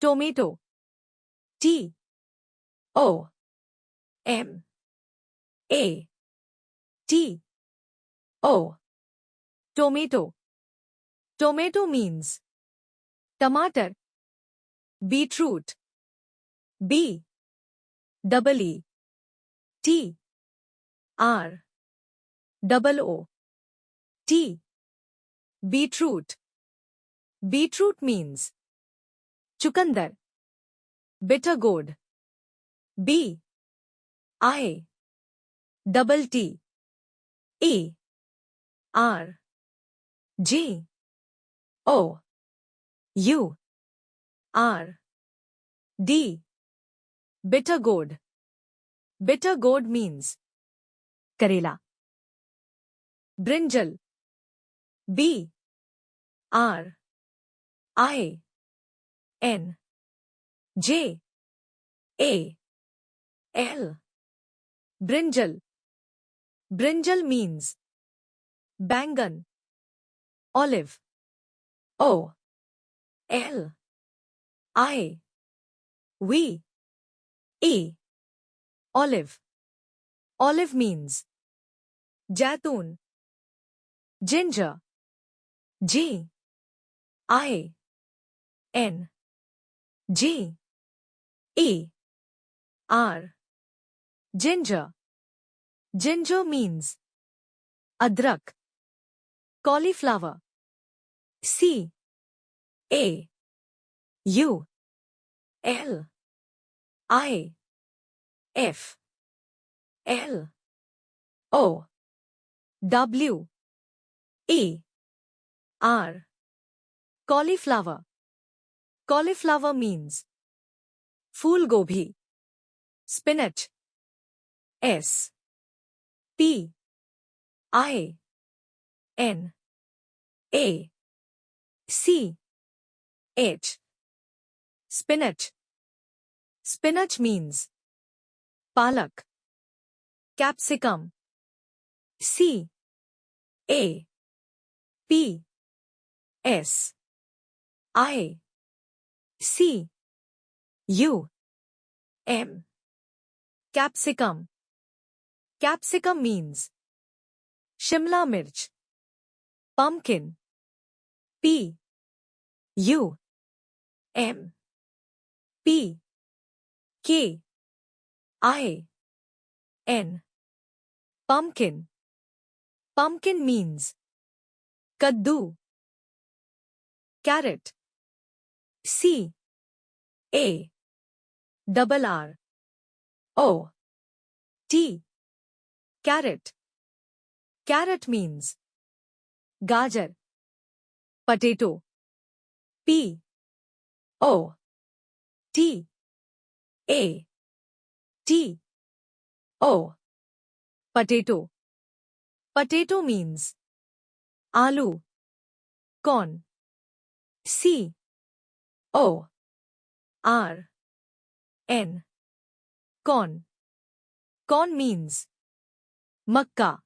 Tomato. T O M A T O. Tomato. Tomato means tomato. Beetroot. B double E T R double O T. Beetroot. Beetroot means chukandar. Bitter gourd. B I double T E R G O U R D. Bitter gourd. Bitter gourd means karela. Brinjal. B R I N J A L. Brinjal. Brinjal means bangan. Olive. O L I V E. Olive. Olive means jatun. Ginger. G I N G E R. Ginger. Ginger means adrak. Cauliflower. C A U L I F L O W E R. Cauliflower. Cauliflower means phool gobi. Spinach. S P I N A C H. Spinach. Spinach means palak. Capsicum. C A P S I C U M. Capsicum. Capsicum means Shimla mirch. Pumpkin. P U M P K I N. Pumpkin. Pumpkin means kaddu. Carrot. C A double R O T. Carrot. Carrot means gajar. Potato. P O T A T O. Potato. Potato means aloo. Corn. C O R N. Corn. Corn means makka.